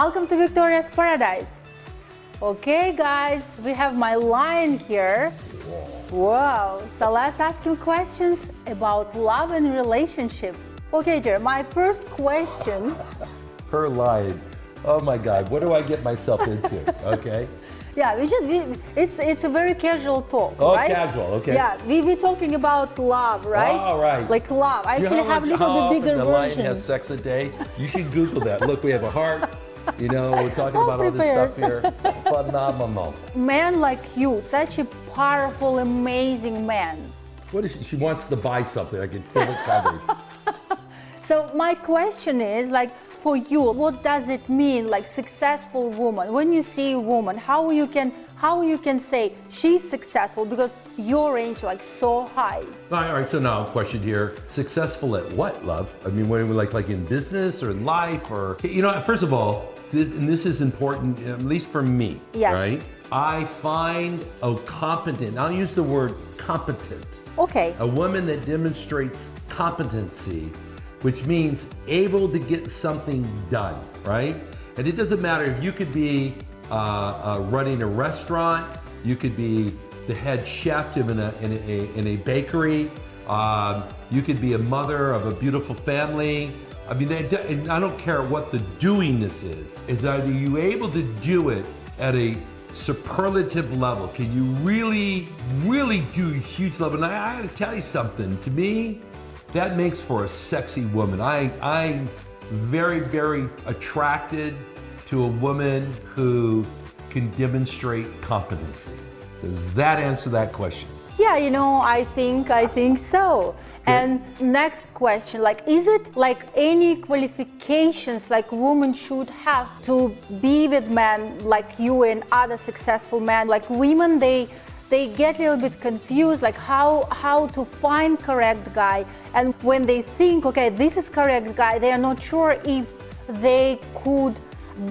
Welcome to Victoria's Paradise. Okay, guys, we have my lion here. Wow. So let's ask him questions about love and relationship. Okay, dear, my first question. Her lion. Oh my God, what do I get myself into? Okay. Yeah, it's a very casual talk, Oh, right? casual, okay. Yeah, we're talking about love, right? All right. Like love. I You know actually how have a much- little how bit often bigger the lion version. has sex a day? You should Google that. Look, we have a heart. You know, we're talking All about all this prepared. stuff here. Phenomenal. Man like you, such a powerful, amazing man. What is she? She wants to buy something. I can feel it coming. So my question is, like, for you, what does it mean, like, successful woman? When you see a woman, how you can say she's successful because your range like so high? All right, so now question here. Successful at what, love? I mean, what, like in business or in life or, you know, first of all, this is important, at least for me, Yes. right? I find a competent, I'll use the word competent. Okay. A woman that demonstrates competency, which means able to get something done, right? And it doesn't matter if you could be running a restaurant, you could be the head chef in a bakery, you could be a mother of a beautiful family. I mean, and I don't care what the doingness is are you able to do it at a superlative level? Can you really, really do a huge level? And I gotta tell you something, to me, that makes for a sexy woman. I'm very, very attracted to a woman who can demonstrate competency. Does that answer that question? Yeah, you know, I think so. And next question, like, is it like any qualifications like women should have to be with men like you and other successful men? Like women, they get a little bit confused, like how to find correct guy. And when they think, okay, this is correct guy, they are not sure if they could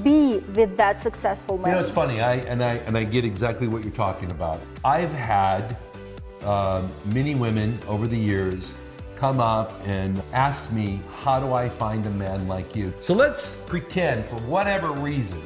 be with that successful man. You know, it's funny, I get exactly what you're talking about. I've had many women over the years come up and ask me, how do I find a man like you? So let's pretend, for whatever reason,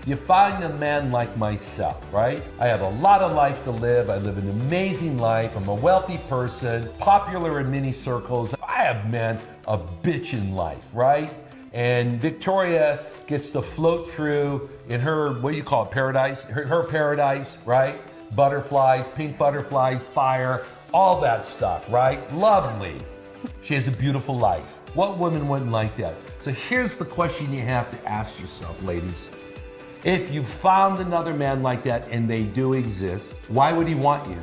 you find a man like myself, right? I have a lot of life to live. I live an amazing life. I'm a wealthy person, popular in many circles. I have, man, a bitchin' life, right? And Victoria gets to float through in her, what do you call it, paradise? Her paradise, right? Butterflies, pink butterflies, fire, all that stuff, right? Lovely. She has a beautiful life. What woman wouldn't like that? So here's the question you have to ask yourself, ladies. If you found another man like that, and they do exist, why would he want you?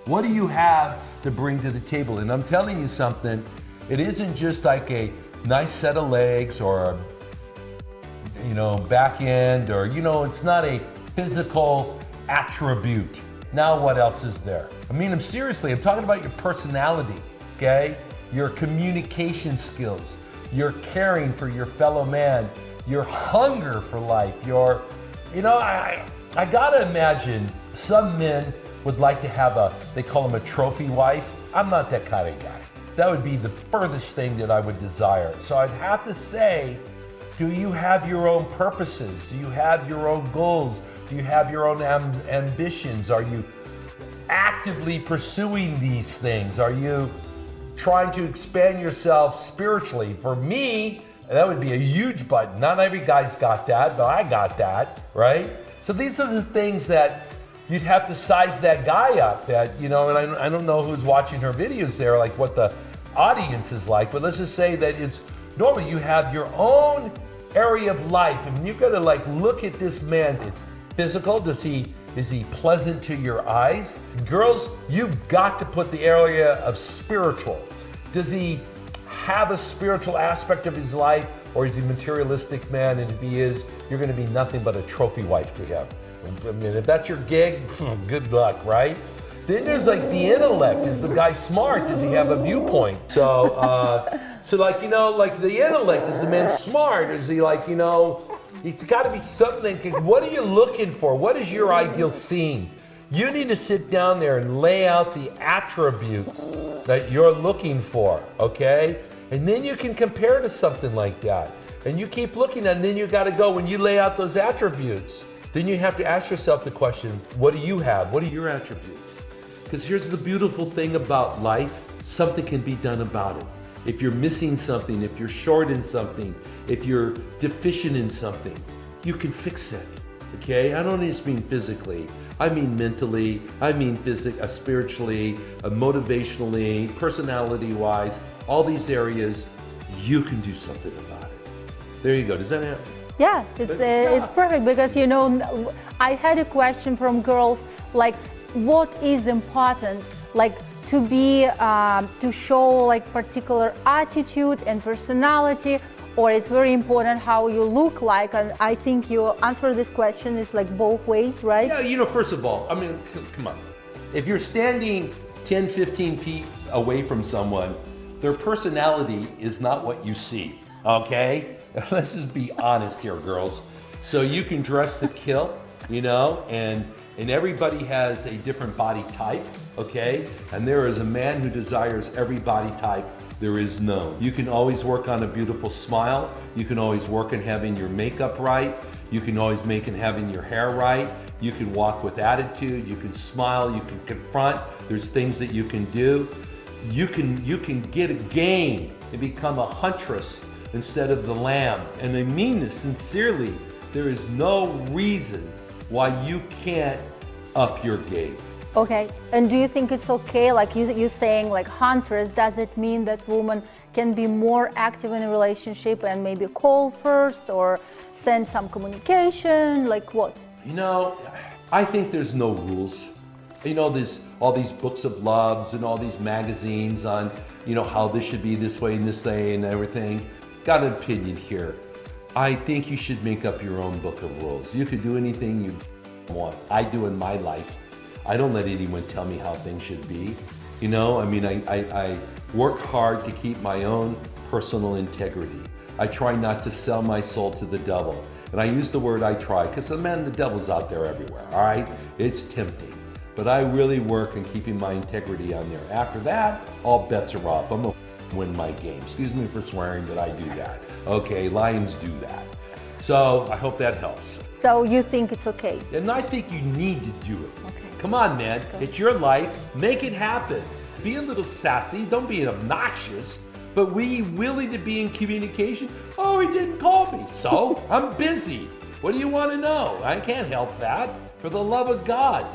What do you have to bring to the table? And I'm telling you something, it isn't just like a nice set of legs or, you know, back end, or, you know, it's not a physical attribute. Now what else is there? I mean, I'm talking about your personality, okay? Your communication skills, your caring for your fellow man, your hunger for life, you know, I gotta imagine some men would like to have they call them a trophy wife. I'm not that kind of guy. That would be the furthest thing that I would desire. So I'd have to say, do you have your own purposes? Do you have your own goals? Do you have your own ambitions? Are you actively pursuing these things? Are you trying to expand yourself spiritually? For me, that would be a huge button. Not every guy's got that, but I got that, right? So these are the things that you'd have to size that guy up, that, you know, and I don't know who's watching her videos there, like what the audience is like, but let's just say that it's normally you have your own area of life, and you've got to like look at this man. It's physical. Is he pleasant to your eyes? Girls, you've got to put the area of spiritual. Does he have a spiritual aspect of his life, or is he a materialistic man? And if he is, you're going to be nothing but a trophy wife to him. I mean, if that's your gig, good luck, right? Then there's like the intellect. Is the guy smart? Does he have a viewpoint? So, like, you know, like the intellect, is the man smart? Is he like, you know, it's got to be something. What are you looking for? What is your ideal scene? You need to sit down there and lay out the attributes that you're looking for, okay? And then you can compare to something like that. And you keep looking at it, and then you got to go, when you lay out those attributes, then you have to ask yourself the question, what do you have? What are your attributes? Because here's the beautiful thing about life, something can be done about it. If you're missing something, if you're short in something, if you're deficient in something, you can fix it, okay? I don't just mean physically, I mean mentally, I mean spiritually, motivationally, personality-wise, all these areas, you can do something about it. There you go. Does that happen? Yeah, it's perfect because, you know, I had a question from girls like, what is important, like to be, to show like particular attitude and personality, or it's very important how you look like, and I think you answer this question is like both ways, right? Yeah, you know, first of all, I mean, come on. If you're standing 10, 15 feet away from someone, their personality is not what you see, okay? Let's just be honest here, girls. So you can dress to kill, you know, and everybody has a different body type, okay? And there is a man who desires every body type there is none. You can always work on a beautiful smile. You can always work on having your makeup right. You can always make and having your hair right. You can walk with attitude. You can smile. You can confront. There's things that you can do. You can get a game and become a huntress instead of the lamb. And I mean this sincerely. There is no reason why you can't up your game. Okay, and do you think it's okay, like you saying like huntress, does it mean that women can be more active in a relationship and maybe call first or send some communication, like what? You know, I think there's no rules. You know, all these books of loves and all these magazines on, you know, how this should be this way and everything. Got an opinion here. I think you should make up your own book of rules. You could do anything you want. I do in my life. I don't let anyone tell me how things should be. You know, I mean, I work hard to keep my own personal integrity. I try not to sell my soul to the devil. And I use the word I try because the devil's out there everywhere, all right? It's tempting. But I really work on keeping my integrity on there. After that, all bets are off. I'm gonna win my game. Excuse me for swearing, but I do that. Okay, lions do that. So I hope that helps. So you think it's okay? And I think you need to do it. Okay. Come on, man. It's your life. Make it happen. Be a little sassy. Don't be obnoxious. But be willing to be in communication. Oh, he didn't call me. So, I'm busy. What do you want to know? I can't help that. For the love of God.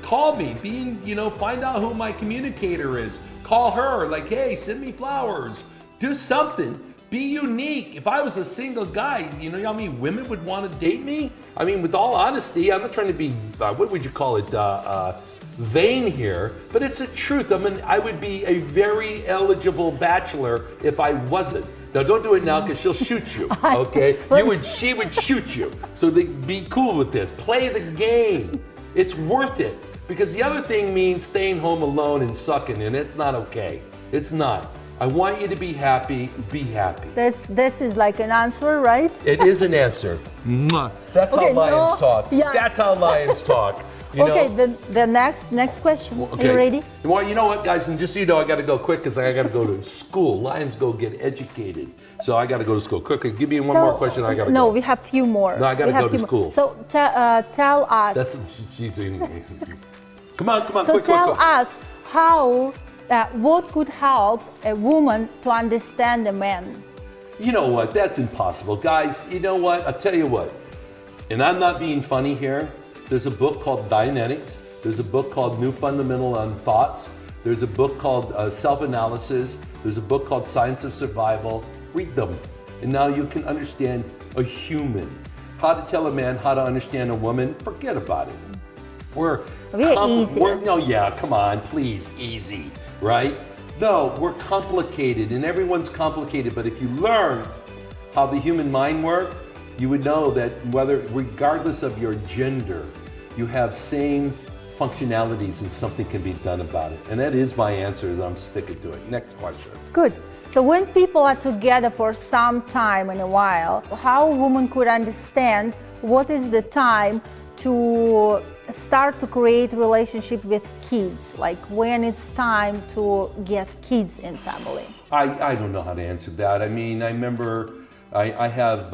Call me. Find out who my communicator is. Call her. Like, hey, send me flowers. Do something. Be unique. If I was a single guy, you know how many women would want to date me? I mean, with all honesty, I'm not trying to be, what would you call it, vain here, but it's the truth. I mean, I would be a very eligible bachelor if I wasn't. Now, don't do it now because she'll shoot you, okay? She would shoot you. So be cool with this. Play the game. It's worth it. Because the other thing means staying home alone and sucking, and it's not okay. It's not. I want you to be happy. Be happy. This is like an answer, right? It is an answer. That's how lions talk. Yeah. That's how lions talk. You know? The next question. Okay. Are you ready? Well, you know what, guys? And just so you know, I got to go quick because I got to go to school. Lions go get educated. So I got to go to school. Quickly, give me one more question. I got to go. No, we have few more. No, I got to go to school. So tell us. Come on, so quick. Tell us how, what could help a woman to understand a man? You know what? That's impossible. Guys, you know what? I'll tell you what. And I'm not being funny here. There's a book called Dianetics. There's a book called New Fundamental on Thoughts. There's a book called Self-Analysis. There's a book called Science of Survival. Read them. And now you can understand a human. How to tell a man how to understand a woman, forget about it. Come on, please, easy, right? No, we're complicated and everyone's complicated, but if you learn how the human mind works, you would know that regardless of your gender, you have same functionalities and something can be done about it. And that is my answer, and I'm sticking to it. Next question. Good. So when people are together for some time in a while, how a woman could understand what is the time to start to create relationship with kids, like when it's time to get kids in family? I don't know how to answer that. I mean, I remember I have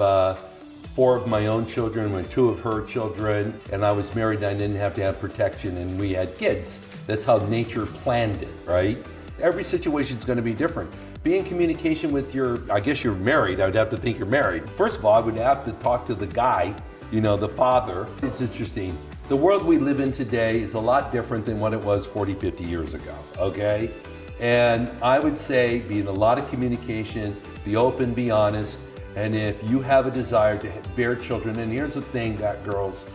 4 of my own children and 2 of her children, and I was married and I didn't have to have protection, and we had kids. That's how nature planned it, right? Every situation is going to be different. Be in communication with I guess you're married. I would have to think you're married. First of all, I would have to talk to the guy, the father. It's interesting. The world we live in today is a lot different than what it was 40, 50 years ago, okay? And I would say be in a lot of communication, be open, be honest, and if you have a desire to bear children, and here's the thing, girls,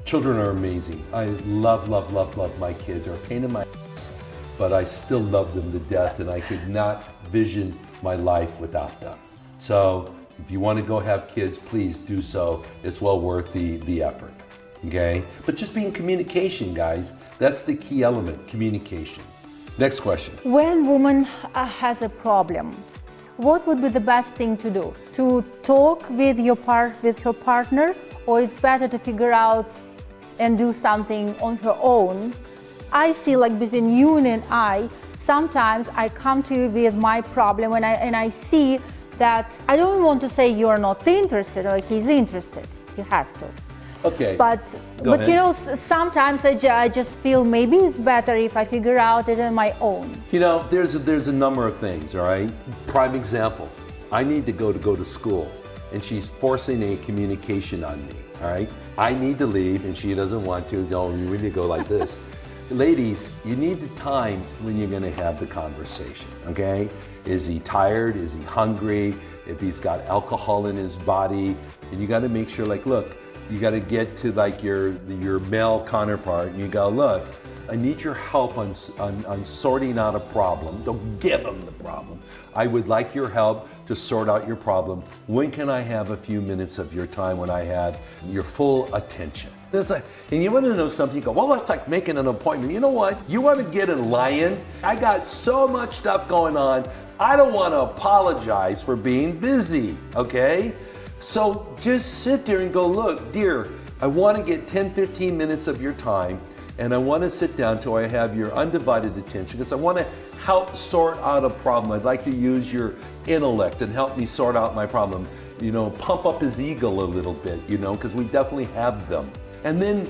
children are amazing. I love my kids. They're a pain in my ass, but I still love them to death, and I could not vision my life without them. So if you want to go have kids, please do so. It's well worth the effort, okay? But just be in communication, guys. That's the key element, communication. Next question. When woman has a problem, what would be the best thing to do? To talk with her partner, or it's better to figure out and do something on her own? I see, like, between you and I, sometimes I come to you with my problem and I see that I don't want to say you're not interested or he's interested. He has to. Okay. But sometimes I just feel maybe it's better if I figure out it on my own. There's a number of things, all right? Prime example, I need to go to school, and she's forcing a communication on me, all right? I need to leave, and she doesn't want to. No, you need to go like this. Ladies, you need the time when you're gonna have the conversation, okay? Is he tired? Is he hungry? If he's got alcohol in his body, and you gotta make sure, like, look, you got to get to like your male counterpart and you go, look, I need your help on sorting out a problem. Don't give him the problem. I would like your help to sort out your problem. When can I have a few minutes of your time when I have your full attention? And it's like, and you want to know something, you go, well, that's like making an appointment. You know what? You want to get in line? I got so much stuff going on. I don't want to apologize for being busy, okay? So just sit there and go, look, dear, I want to get 10, 15 minutes of your time, and I want to sit down till I have your undivided attention, because I want to help sort out a problem. I'd like to use your intellect and help me sort out my problem. Pump up his ego a little bit, because we definitely have them. And then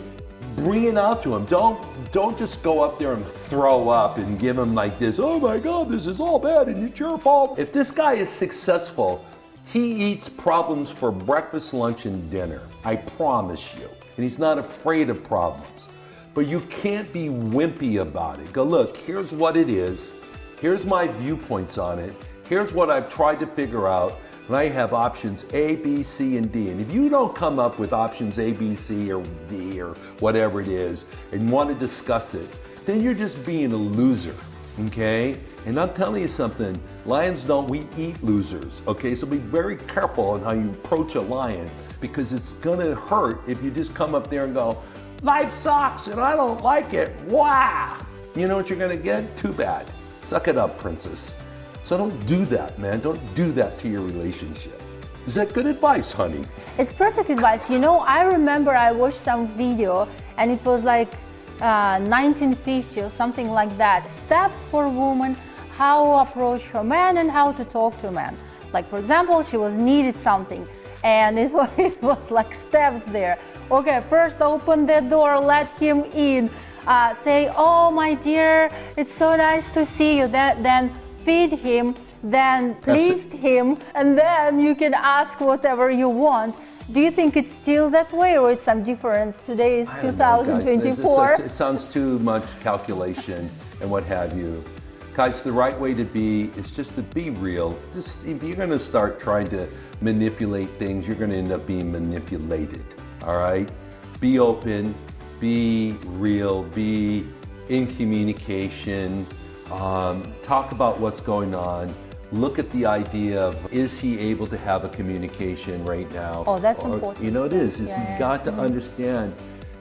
bring it out to him. Don't just go up there and throw up and give him like this, oh my God, this is all bad and it's your fault. If this guy is successful, he eats problems for breakfast, lunch, and dinner. I promise you. And he's not afraid of problems. But you can't be wimpy about it. Go, look, here's what it is. Here's my viewpoints on it. Here's what I've tried to figure out. And I have options A, B, C, and D. And if you don't come up with options A, B, C, or D, or whatever it is, and want to discuss it, then you're just being a loser, okay? And I'm telling you something, lions we eat losers, okay? So be very careful on how you approach a lion, because it's gonna hurt if you just come up there and go, life sucks and I don't like it, wow! You know what you're gonna get? Too bad. Suck it up, princess. So don't do that, man. Don't do that to your relationship. Is that good advice, honey? It's perfect advice. I remember I watched some video and it was like 1950 or something like that. Steps for women, how to approach her man and how to talk to a man. Like, for example, she needed something and it was like steps there. Okay, first open the door, let him in. Say, oh my dear, it's so nice to see you. Then feed him, then please him, and then you can ask whatever you want. Do you think it's still that way, or it's some difference? Today is 2024. It sounds too much calculation and what have you. Guys, the right way to be is just to be real. Just, if you're going to start trying to manipulate things, you're going to end up being manipulated. All right? Be open, be real, be in communication. Talk about what's going on. Look at the idea of, is he able to have a communication right now? Oh, that's important. It is. You've got to understand,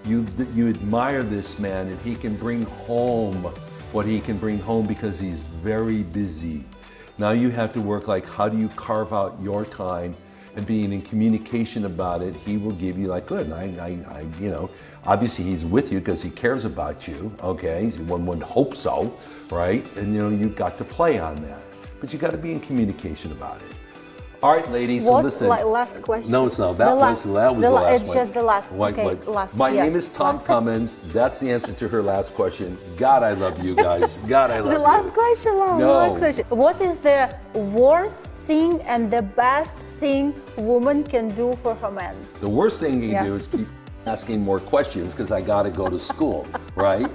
you admire this man and he can bring home what he can bring home because he's very busy. Now you have to work like, how do you carve out your time and being in communication about it? He will give you like, good, obviously he's with you because he cares about you, okay? One would hope so, right? And you've got to play on that. But you got to be in communication about it. All right, ladies, so What, listen. last question? No, it's not. That was the last It's one. just the last. What- Okay, what- last. My yes. name is Tom Cummins. That's the answer to her last question. God, I love you guys. God, I love The you. last question, Lon, No. the last question. What is the worst thing and the best thing woman can do for her man? The worst thing you Yeah. do is keep asking more questions because I got to go to school, right?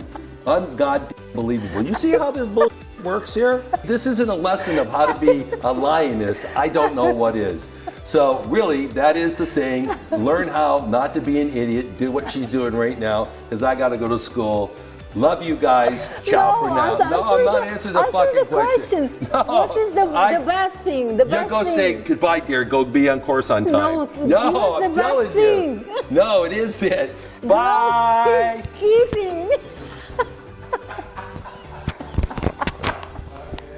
Unbelievable. You see how this bull works here? This isn't a lesson of how to be a lioness. I don't know what is. So really, that is the thing. Learn how not to be an idiot. Do what she's doing right now because I got to go to school. Love you guys. Ciao for now. I'm not answering the fucking question. No, what is the best thing? The Yeah, best go thing? say goodbye, dear. Go be on course on time. No, give us the I'm best telling thing. you. No, it is it. Girls Bye. keep skipping.